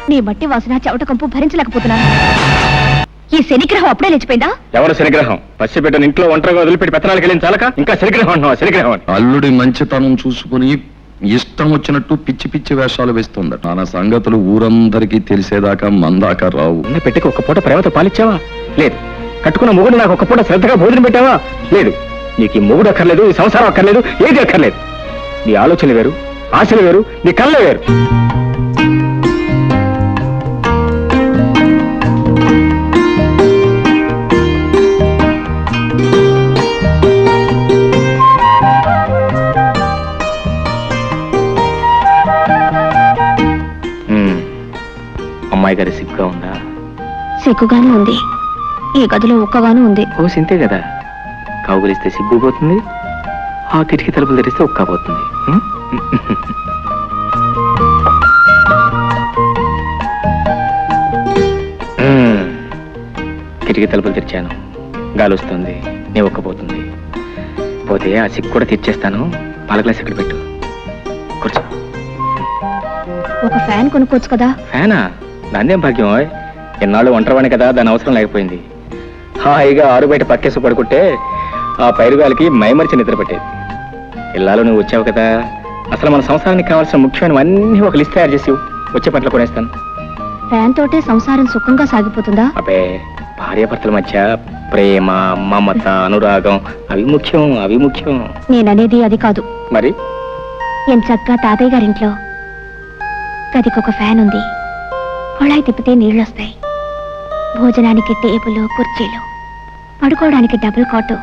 నీ మట్టి వాసన చెవట కంపు భరించలేకపోతున్నాను. ఈ శనిగ్రహం అప్పుడే లేచిపోయిందా? ఎవరు శనిగ్రహం? పసిబిడ్డను ఇంట్లో ఒంటరిగా వదిలిపెట్టి పెత్తనాలకు వెళ్ళిన చాలక ఇంకా శనిగ్రహం అంటున్నావా? శనిగ్రహం అని అల్లుడి మంచితనం చూసుకుని ఇష్టం వచ్చినట్టు పిచ్చి పిచ్చి వేషాలు వేస్తుందట. నా సంగతులు ఊరందరికీ తెలిసేదాకా మందాక రావు. పెట్టికి ఒక్క పూట ప్రేమతో పాలిచ్చావా? లేదు. కట్టుకున్న మొగుడు నాకు ఒక్క పూట శ్రద్ధగా భోజనం పెట్టావా? లేదు. నీకు ఈ మొగుడు అక్కర్లేదు, ఈ సంసారం అక్కర్లేదు, ఏది అక్కర్లేదు. నీ ఆలోచనలు వేరు, ఆశలు వేరు, నీ కళ్ళే వేరు. అమ్మాయి గారి సిగ్గుగా ఉందా? సిగ్గుగానే ఉంది. ఈ గదిలో ఒక్కగాను ఉంది. ఓ సింతే కదా. కౌగులిస్తే సిగ్గు పోతుంది, ఆ కిటికీ తలుపులు తెరిస్తే ఒక్క పోతుంది. కిటికీ తలుపులు తెరిచాను, గాలి వస్తుంది, నీ ఒక్కపోతుంది. పోతే ఆ సిగ్గు కూడా తెచ్చేస్తాను. పాల గ్లాస్ ఇక్కడ పెట్టు, కూర్చో. ఒక ఫ్యాన్ కొనుక్కోవచ్చు కదా? ఫ్యానా? దాన్నేం భాగ్యం. ఎన్నాళ్ళు ఒంటరివాణి కదా, దాని అవసరం లేకపోయింది. హాయిగా ఆరు బయట పక్కేసి పడుకుంటే ఆ పైరుగాలికి మైమరిచి నిద్ర పెట్టేది. ఇల్లాలు నువ్వు వచ్చావు కదా, అసలు మన సంసారానికి కావాల్సిన ముఖ్యమైనవన్నీ ఒక లిస్ట్ తయారు చేసి వచ్చే పట్ల కొనేస్తాను. ఫ్యాన్ తోటే సంసారం సుఖంగా సాగిపోతుందా? అబ్బే, భార్యాభర్తల మధ్య ప్రేమ, మమత, అనురాగం అవి ముఖ్యం, అవి ముఖ్యం. నేననేది అది కాదు. మరి ఎంచక్కా తాతయ్య గారింట్లో గదికొక ఫ్యాన్ ఉంది. కొళాయి తిప్పితే నీళ్ళొస్తాయి. భోజనానికి టేబుల్, కుర్చీలు, పడుకోవడానికి డబుల్ కాటు.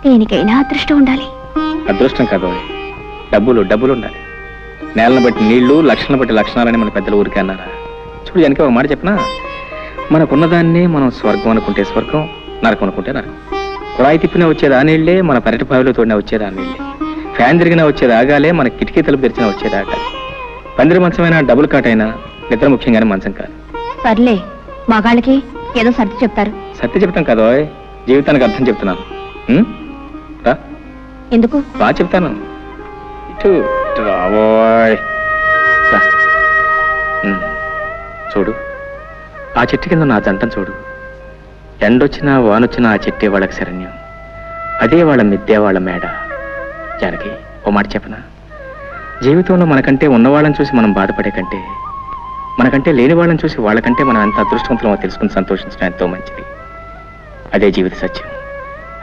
దేనికైనా అదృష్టం ఉండాలి. అదృష్టం కాదు, డబ్బులు డబ్బులు ఉండాలి. నేలను బట్టి నీళ్లు, లక్షణాలను బట్టి లక్షణాలని మన పెద్దలు ఊరికే అన్నారా? చూడు, వెనక ఒక మాట చెప్పనా? మనకున్నదాన్ని మనం స్వర్గం అనుకుంటే స్వర్గం, నరకం అనుకుంటే నరకం. కుళాయి తిప్పినా వచ్చేది ఆ నీళ్లే, మన పెరటి బావిలో తోడినా వచ్చేది ఆ నీళ్లే. ఫ్యాన్ తిరిగినా వచ్చేది ఆగాలే, మన కిటికీ తలుపు తెరిచినా వచ్చేది ఆగాలి. పందిరి మంచమైనా డబుల్ కాట్ అయినా నిద్ర ముఖ్యంగానే మంచం కాదు. సర్లే, మగాళ్ళకి ఏదో సర్ది చెప్తారు. సత్య చెప్తాం కదా, జీవితానికి అర్థం చెప్తున్నాను. రా, ఎందుకు? బాగా చెప్తాను. ఇటు ఇటు రావోయ్. రా. చూడు, ఆ చెట్టు కింద నా జంటను చూడు. ఎండొచ్చినా వానొచ్చినా ఆ చెట్టే వాళ్ళకి శరణ్యం, అదే వాళ్ళ మిద్దే వాళ్ళ మేడ. జానకి, ఓ మాట చెప్పనా? జీవితంలో మనకంటే ఉన్నవాళ్ళని చూసి మనం బాధపడే కంటే, మనకంటే లేని వాళ్ళని చూసి వాళ్ళకంటే మనం ఎంత అదృష్టవంతులమో తెలుసుకుని సంతోషించడం ఎంతో మంచిది. అదే జీవిత సత్యం,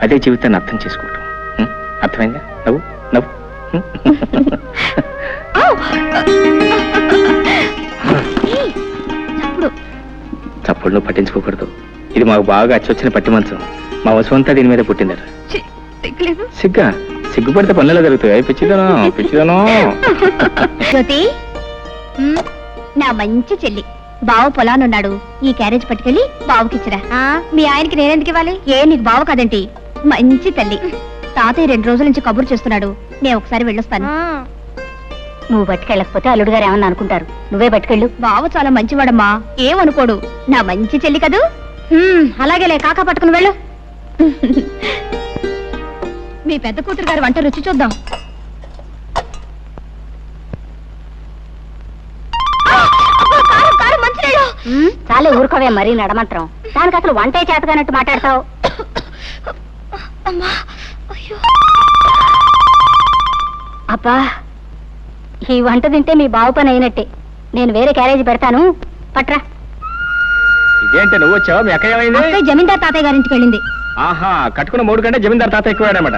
అదే జీవితాన్ని అర్థం చేసుకోవటం. అర్థమైందా? నవ్వు నవ్వు. చప్పుడు నువ్వు పట్టించుకోకూడదు. ఇది మాకు బాగా అచ్చొచ్చిన పట్టి మంచం. మా వసువంతా దీని మీద పుట్టిందట. సిగ్గా? సిగ్గుపడితే పనులలో జరుగుతాయి. పిచ్చిదనో పిచ్చిదనో. జ్యోతి, నా మంచి చెల్లి బావ పొలానున్నాడు. ఈ క్యారేజ్ పట్టుకెళ్ళి బావకిచ్చిరా. మీ ఆయనకి నేనెందుకు ఇవ్వాలి? ఏ, నీకు బావ కదేంటి? మంచి తల్లి. తాతయ్య 2 రోజుల నుంచి కబురు చేస్తున్నాడు. నేను ఒకసారి వెళ్ళొస్తాను. నువ్వు పట్టుకెళ్ళకపోతే అల్లుడు గారు ఏమన్నా అనుకుంటారు. నువ్వే పట్టుకెళ్ళు. బావ చాలా మంచివాడమ్మా, ఏమనుకోడు. నా మంచి చెల్లి కదూ? అలాగేలే, కాకా పట్టుకుని వెళ్ళు. మీ పెద్ద కూతురు గారు వంట రుచి చూద్దాం. చాలే, ఊరుకోవే మరీ నడమంత్రం. దానికి అసలు వంటే చేతగానట్టు మాట్లాడతావు. అబ్బా, ఈ వంట తింటే మీ బావు పని అయినట్టే. నేను వేరే క్యారేజీ పెడతాను, పట్రా. ఇదేంటే నువ్వు వచ్చావు? మీ అక్క ఏమైంది? జమీందార్ తాతయ్య గారింటికి వెళ్ళింది. ఆహా, కట్టుకున్న 3 కంటే జమీందార్ తాత ఎక్కువాడనమాట.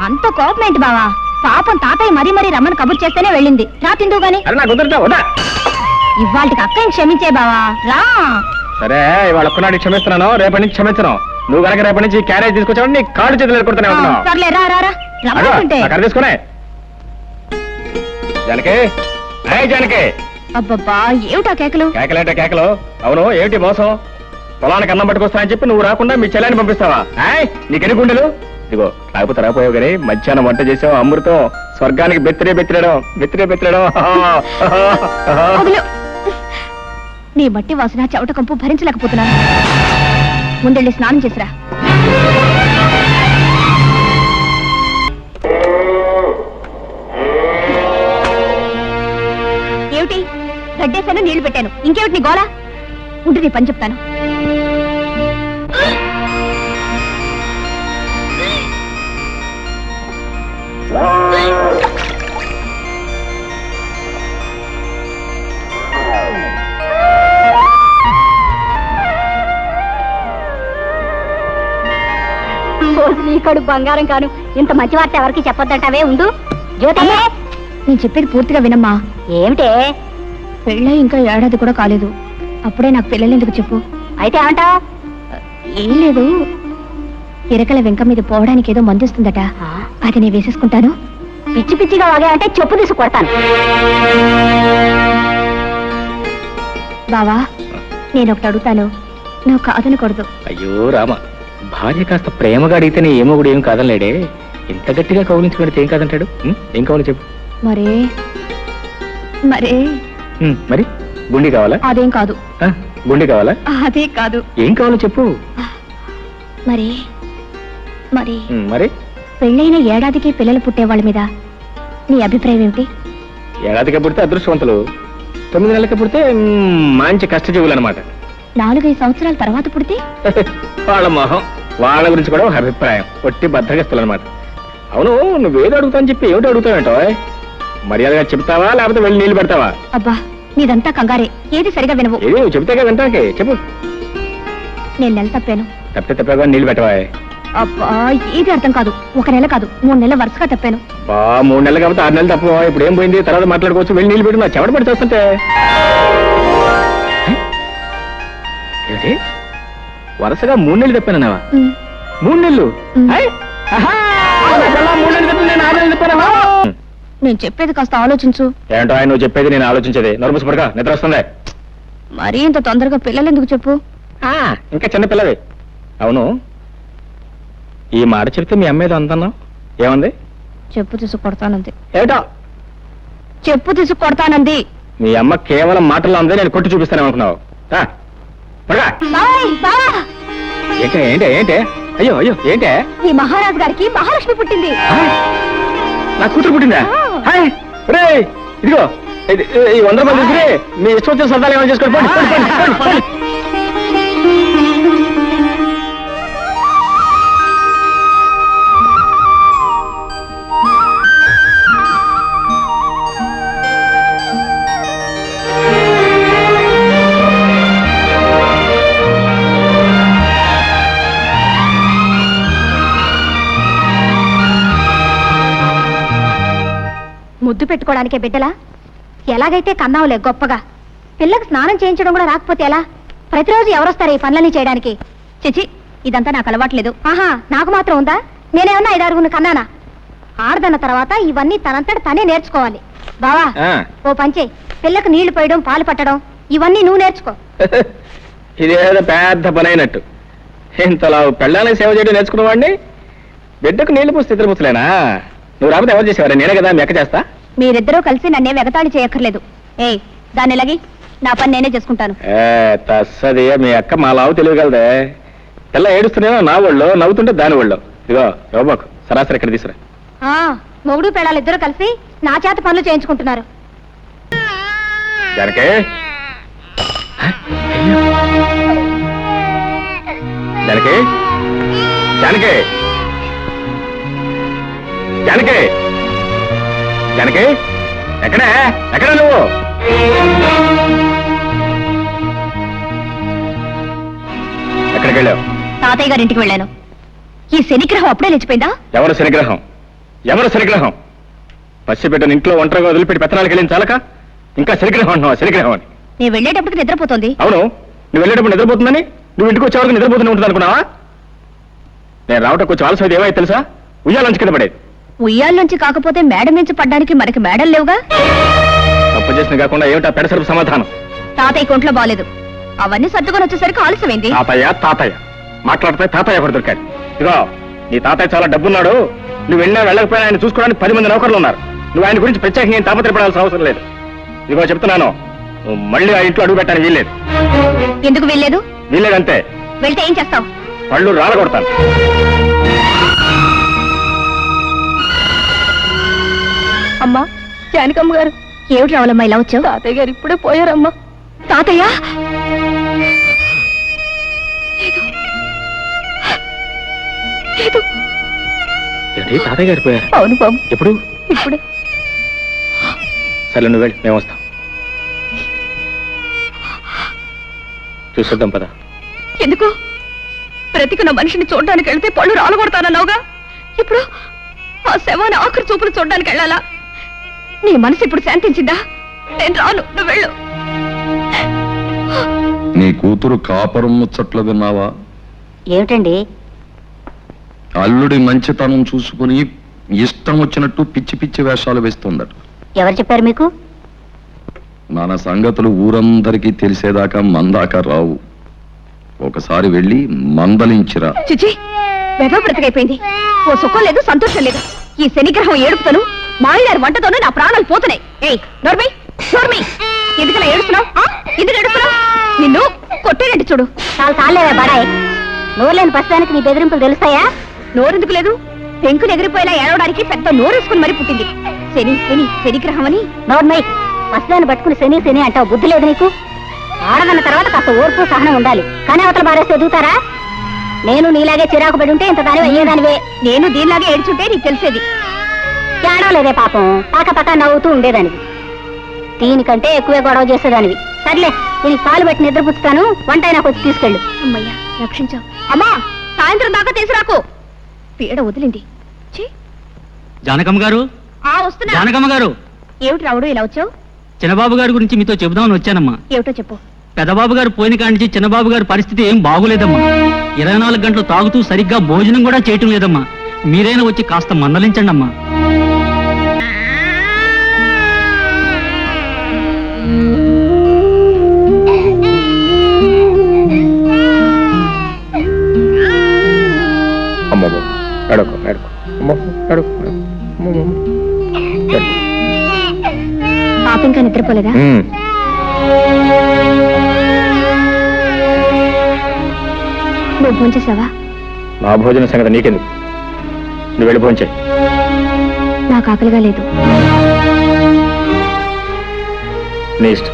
అంత కోపం ఏంటి బావా? పాపం తాతయ్య మరీ మరీ రమ్మని కబుర్ చేస్తేనే వెళ్ళింది. రా, తిందువు గాని. ఇవాళకి అక్కని క్షమించే బావా, రా. సరే, ఇవాళ ఒక్కనాడు క్షమిస్తున్నాను, రేపటి నుంచి క్షమించను. నువ్వు కనుక రేపటి నుంచి క్యారేజ్ తీసుకొచ్చావు, నీ కాళ్ళు చేతులు ఎదుర్కొంటానే ఉంటున్నావు. సర్లే, రా రా రా. అక్కడ తీసుకునే. జానకి, జానకి. అబ్బబ్బా, ఏమిటా కేకలు? కేకలేంటే కేకలు? అవును, ఏమిటి మోసం? పొలానికి అన్నం పట్టుకొస్తానని చెప్పి నువ్వు రాకుండా మీ చెల్లెని పంపిస్తావా? నీకెన్ని గుండెలు? ఇదిగో, రాకపోతే రాపోయావు కానీ మధ్యాహ్నం వంట చేసావు, అమృతం. స్వర్గానికి బెత్తిరేయడం. నీ మట్టి వాసన చెవట కంపు భరించలేకపోతున్నాను. ముందెళ్ళి స్నానం చేసిరా. ఏమిటి? గడ్డేశాను, నీళ్లు పెట్టాను, ఇంకేమిటి నీ గోళ? ఉండి నీ పని చెప్తాను. నీకడు బంగారం కాను, ఇంత మంచి వార్త ఎవరికి చెప్పొద్దంటావే. ఉండు జ్యోతి, నేను చెప్పేది పూర్తిగా వినమ్మా. ఏమిటే? పెళ్ళై ఇంకా ఏడాది కూడా కాలేదు, అప్పుడే నాకు పిల్లలు ఎందుకు చెప్పు. అయితే ఏమంటావు? ఏం లేదు, ఇరకల వెంక మీద పోవడానికి ఏదో మందుస్తుందట, అది నేను వేసేసుకుంటాను. పిచ్చి పిచ్చిగా వాగా అంటే చెప్పు తీసి కొడతాను. బావా, నేను ఒకటి అడుగుతాను, నువ్వు కాదనకూడదు. అయ్యో రామ, భార్య కాస్త ప్రేమగా అడిగితేనే ఏమో కూడా ఏం కాదనలేడే. ఇంత గట్టిగా కౌలించుకుంటే ఏం కాదంటాడు? ఏం కావాలి చెప్పు. మరే మరే మరి గుండి కావాలా? అదేం కాదు. గుండి కావాలా? అదే కాదు. ఏం కావాలో చెప్పు. మరి మరి మరి పెళ్ళైన ఏడాదికి పిల్లలు పుట్టే వాళ్ళ మీద నీ అభిప్రాయం ఏమిటి? ఏడాదికి పుడితే అదృష్టవంతులు, 9 నెలలకి పుడితే మంచి కష్టజీవులు అనమాట. 4-5 సంవత్సరాల తర్వాత పుడితే వాళ్ళ మొహం, వాళ్ళ గురించి కూడా ఒక అభిప్రాయం, ఒట్టి బద్దగస్తులు అనమాట. అవును, నువ్వేదో అడుగుతావని చెప్పి ఏమిటో అడుగుతావేంటో? మర్యాదగా చెప్తావా లేకపోతే వెళ్ళి నీళ్లు పెడతావా? అబ్బా, నీదంతా కంగారే, ఏది సరిగా వినవు. ఏది నువ్వు చెప్తాగా వింటాకే చెప్పు. నేను నెల తప్పాను. తప్పగా నీళ్లు పెట్టవా? అబ్బా, ఏది అర్థం కాదు. 1 నెల కాదు, 3 నెలల వరుసగా తప్పాను. 3 నెలలు కాబట్టి 6 నెలలు తప్ప. ఇప్పుడు ఏం పోయింది, తర్వాత మాట్లాడుకోవచ్చు. వెళ్ళి నీళ్లు పెట్టు. నా చెమట పడి చేస్తుంటే ఏంటి వరుసగా 3 నెలలు తప్పానన్నావా? 3 నెలలు? 3 నెలలు తప్పి నేను 6 నెలలు తప్పానా? నేను చెప్పేది కాస్త ఆలోచించు. ఏంటో ఆయన నువ్వు చెప్పేది నేను ఆలోచించేది. నర్మస్పడగా నిద్ర వస్తుంది. మరీ ఇంత తొందరగా పిల్లలు ఎందుకు చెప్పు. ఇంకా చిన్న పిల్లవి. అవును, ఈ మాట చెప్తే మీ అమ్మేదో అంతన్నావు, ఏమంది? చెప్పు తీసు కొడతానంది. ఏటో చెప్పు తీసు కొడతానంది. మీ అమ్మ కేవలం మాటల్లో ఉంది, నేను కొట్టి చూపిస్తాను అనుకున్నావు. ఏంటే ఏంటే ఏంటే? అయ్యో అయ్యో ఏంటే? ఈ మహారాజు గారికి మహాలక్ష్మి పుట్టింది. నా కూతురు పుట్టిందా? ఇదిగో ఈ 100 రూపాయలు తీసుకుని మీ ఇష్టం వచ్చిన సరదాలు ఏమైనా చేసుకోండి. ముద్దు పెట్టుకోవడానికే బిడ్డలా? ఎలాగైతే కన్నావులే గొప్పగా. పిల్లకి స్నానం చేయించడం కూడా రాకపోతే ఎలా? ప్రతిరోజు ఎవరొస్తారు ఈ పనులన్నీ చేయడానికి? చిచి, ఇదంతా నాకు అలవాట్లేదు. ఆహా, నాకు మాత్రం ఉందా? నేనేమన్నా 5 ఆరుగురిని కన్నానా? ఆడదన్న తర్వాత ఇవన్నీ తనంతట తనే నేర్చుకోవాలి. బావా, ఓ పంచే, పిల్లకు నీళ్లు పోయడం, పాలు పట్టడం ఇవన్నీ నువ్వు నేర్చుకో. ఇదేదో పెద్ద పని అయినట్టు. ఇంతలా పెళ్ళానికి సేవ చేయడం నేర్చుకున్నవాడిని బిడ్డకు నీళ్లు పోస్తే ఇద్దరు ముసలేనా? నువ్వు రాకపోతే ఎవరు చేసేవారు? నేనే కదా మీ అక్క చేస్తా. మీరిద్దరూ కలిసి నన్నే వెగతాళి చేయక్కర్లేదు. దాన్ని ఎలాగి నా పని నేనే చేసుకుంటాను. తస్సది, మీ అక్క మా లావు తెలియగలదే. పిల్ల ఏడుస్తున్నానో నా ఒళ్ళో, నవ్వుతుంటే దాని ఒళ్ళో. ఇదిగో యోబాకు సరాసరి ఇక్కడ తీసురా. మొగుడు పెళ్ళాలు ఇద్దరు కలిసి నా చేత పనులు చేయించుకుంటున్నారు. జానకి, జానకి, జానకి, జానకి, జానకి, ఎక్కడే ఎక్కడ నువ్వు? ఎక్కడికి వెళ్ళావు? తాతయ్య గారింటికి వెళ్ళాను. ఈ శనిగ్రహం అప్పుడే లేచిపోయిందా? ఎవరు శనిగ్రహం? ఎవరు శనిగ్రహం? పసిబిడ్డను ఇంట్లో ఒంటరిగా వదిలిపెట్టి పెత్తనాలకు వెళ్ళిన చాలక ఇంకా శనిగ్రహం అంటున్నావా? శనిగ్రహం అని నేను వెళ్ళేటప్పటికి నిద్రపోతుంది. అవును, నువ్వు వెళ్ళేటప్పుడు నిద్రపోతుందని నువ్వు ఇంటికి వచ్చేవరకు నిద్రపోతూనే ఉంటుంది అనుకున్నావా? నేను రావటం కొంచెం ఆలస్యం ఏమైతే తెలుసా? ఉయ్యాలంచి కింద పడేది. ఉయ్యాల్లోంచి కాకపోతే మేడ నుంచి పడ్డానికి మనకి మేడలు లేవుగా. తప్పు చేసిన కాకుండా ఏమిటా పెడసరపు సమాధానం? తాతయ్య కొంట్లో బాలేదు, అవన్నీ సర్దుకొని వచ్చేసరికి ఆలస్యమైంది. తాతయ్య తాతయ్య మాట్లాడితే తాతయ్య ఒకటి దొరికాడు. ఇదిగో, నీ తాతయ్య చాలా డబ్బున్నాడు. నువ్వు వెళ్ళినా వెళ్ళకపోయినా ఆయన చూసుకోవడానికి 10 మంది నౌకర్లు ఉన్నారు. నువ్వు ఆయన గురించి ప్రత్యేకంగా తాపత్రపడాల్సిన అవసరం లేదు. ఇదిగో చెప్తున్నాను, నువ్వు మళ్ళీ ఆ ఇంట్లో అడుగు పెట్టడానికి వీల్లేదు. ఎందుకు వీల్లేదు? వీల్లేదంతే. వెళ్తే ఏం చేస్తావు? పళ్ళు రాలగొడతాను. అమ్మా, జానకమ్మ గారు, ఏమిటి రావాలమ్మా ఇలా వచ్చావు? తాతయ్య గారు ఇప్పుడే పోయారమ్మా. తాతయ్య లేదు. ఏంటి తాతయ్య గారు పోయారు? అవును బాబు, ఎప్పుడు? ఇప్పుడే. సరే నువ్వు వెళ్ళి మేము వస్తాం. చూసొద్దాం పద. ఎందుకు? బ్రతికిన మనిషిని చూడడానికి వెళ్తే పళ్ళు రాలగొడతానన్నావుగా, ఇప్పుడు ఆ శవాన్ని ఆఖరి చూపులు చూడడానికి వెళ్ళాలా? నీ మనసు ఇప్పుడు శాంతించిందా? నేను రాను, నువ్వు వెళ్ళు. నీ కూతురు కాపురం ముచ్చట్లు విన్నావా? ఏమిటండి? అల్లుడి మంచితనం చూసుకుని ఇష్టం వచ్చినట్టు పిచ్చి పిచ్చి వేషాలు వేస్తుందట. ఎవరు చెప్పారు మీకు? మన సంగతులు ఊరందరికీ తెలిసేదాకా మందాక రావు. ఒకసారి వెళ్ళి మందలించిరా. చిచి, వెధవ బ్రతికైపోయింది. ఓ సుఖం లేదు, సంతోషం లేదు. ఈ శనిగ్రహం ఏడుపుతోను మాయదారి వంటతోనూ నా ప్రాణాలు పోతున్నాయి. ఏయ్ నోర్మై, నోర్మై, ఎందుకలా ఏడుస్తున్నావు? ఎందుకు ఏడుస్తున్నావు? నిన్ను కొట్టేనండి చూడు. చాలా సార్లేవే బడాయ్. నోరులేని పసడానికి నీ బెదిరింపులు తెలుస్తాయా? నోరెందుకు లేదు? పెంకులు ఎగిరిపోయేలా ఏడవడానికి పెద్ద నోరేసుకుని మరీ పుట్టింది. శని శని శనిగ్రహం అని. నోర్మై, పసదాన్ని పట్టుకుని శని శని అంటావు. బుద్ధి లేదు నీకు? ఆడదన్న తర్వాత కాస్త ఓర్పు సహనం ఉండాలి. కానీ అవతల బారేస్తే ఎదుగుతారా? నేను నీలాగే చిరాకు పడి ఉంటే ఇంత దానివే అయ్యేదానివే. నేను దీనిలాగే ఏడ్చుంటే నీకు తెలిసేది. ఏడవలేదే పాపం, పాక పక్క నవ్వుతూ ఉండేదానివి. దీనికంటే ఎక్కువే గొడవ చేసేదానివి. సర్లే, దీనికి పాలు పెట్టి నిద్రపుచ్చుతాను. వంట నాకు వచ్చి తీసుకెళ్ళు. అమ్మయ్యా రక్షించావు. అమ్మా, సాయంత్రం దాకా తీసుకురాకు. పీడ వదిలింది. ఛీ. జానకమ్మ గారు, వస్తున్నా. జానకమ్మ గారు, ఏమిటి రావుడు ఇలా వచ్చావు? చిన్నబాబు గారి గురించి మీతో చెబుదామని వచ్చానమ్మా. ఏమిటో చెప్పు. పెద్దబాబు గారు పోయిన కాడి నుంచి చిన్నబాబు గారి పరిస్థితి ఏం బాగులేదమ్మా. 24 గంటలు తాగుతూ సరిగ్గా భోజనం కూడా చేయటం లేదమ్మా. మీరైనా వచ్చి కాస్త మందలించండి అమ్మా. పాప ఇంకా నిద్రపోలేదా? నువ్వు భోంచేసావా? నా భోజన సంగతి నీకెందుకు? నువ్వు వెళ్ళి భోంచే. నాకు ఆకలిగా లేదు. నీ ఇష్టం.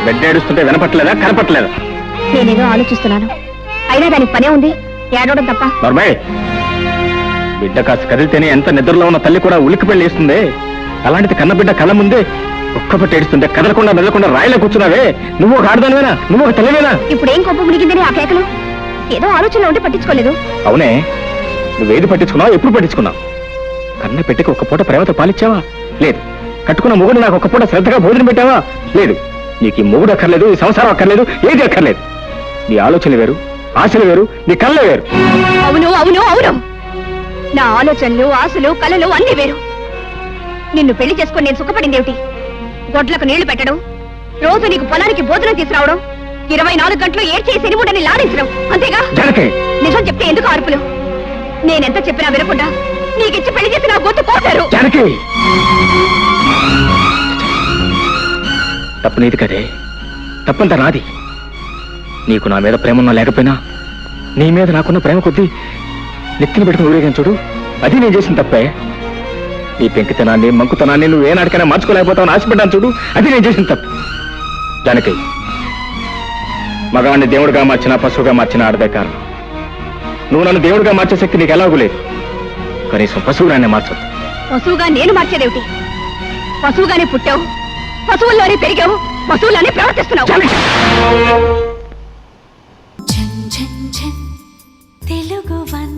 బిడ్డ ఏడుస్తుంటే వినపట్లేదా, కనపట్లేదా? నేనేదో ఆలోచిస్తున్నాను. అయినా దానికి పనే ఉంది, ఏడవడం తప్ప. నర్మయ్, బిడ్డ కాస్త కదిలితేనే ఎంత నిద్రలో ఉన్న తల్లి కూడా ఉలిక్కి పెళ్లి వేస్తుంది. అలాంటిది కన్న బిడ్డ కళ్ళ ముందే ఒక్కపట్టి ఏడుస్తుంటే కదలకుండా మెదలకుండా రాయిలో కూర్చున్నావే. నువ్వు ఒక ఆడదానివేనా? నువ్వు ఒక తల్లివేనా? ఇప్పుడు ఏం కోపం మునిగిందని ఆ కేకలు? ఏదో ఆలోచనలో ఉంటే పట్టించుకోలేదు. అవునే, నువ్వేది పట్టించుకున్నావు? ఎప్పుడు పట్టించుకున్నావు? కన్న పెట్టకి ఒక్క పూట ప్రేమతో పాలిచ్చావా? లేదు. కట్టుకున్న మొగుడు నాకు ఒక్క పూట శ్రద్ధగా భోజనం పెట్టావా? లేదు. నీకు ఈ మొగుడు అక్కర్లేదు, ఈ సంసారం అక్కర్లేదు, ఏది అక్కర్లేదు. నీ ఆలోచనలు వేరు, ఆశలు వేరు, నీ కళ్ళే వేరు. అవును అవును అవును, నా ఆలోచనలు, ఆశలు, కళలు అన్నీ వేరు. నిన్ను పెళ్లి చేసుకుని నేను సుఖపడిందేమిటి? గొడ్లకు నీళ్లు పెట్టడం, రోజు నీకు పొలానికి భోజనం తీసుకురావడం, 24 గంటలు ఏడ్చేసి ఎనిముడని లాడించడం, అంతేగా? నిజం చెప్తే ఎందుకు అరుపులు? నేనెంత చెప్పినా వినకుండా నీకిచ్చి పెళ్లి చేసి నా గొంతు కోసారు. తప్పు నీది కదే, తప్పంతా నాది. నీకు నా మీద ప్రేమ ఉన్నా లేకపోయినా నీ మీద నాకున్న ప్రేమ కొద్దీ నెత్తిని పెట్టుకుని ఊరేగాను చూడు, అది నేను చేసిన తప్పే. నీ పెంకితనాన్ని, మంకుతనాన్ని నువ్వు ఏనాటికైనా మార్చుకోలేకపోతావు ఆశపడ్డాను చూడు, అది నేను చేసిన తప్పు. జానకి, మగవాణ్ణి దేవుడిగా మార్చినా పశువుగా మార్చినా ఆడదే కారణం. నువ్వు నన్ను దేవుడిగా మార్చే శక్తి నీకు ఎలాగూ లేదు. కనీసం పశువుగానే మార్చదు. పశువుగా నేను మార్చేదేమిటి? పశువుగానే పుట్టావు, పశువుల్లోనే పెరిగావు, పశువుల్లోనే ప్రవర్తిస్తున్నావు. తెలుగు 1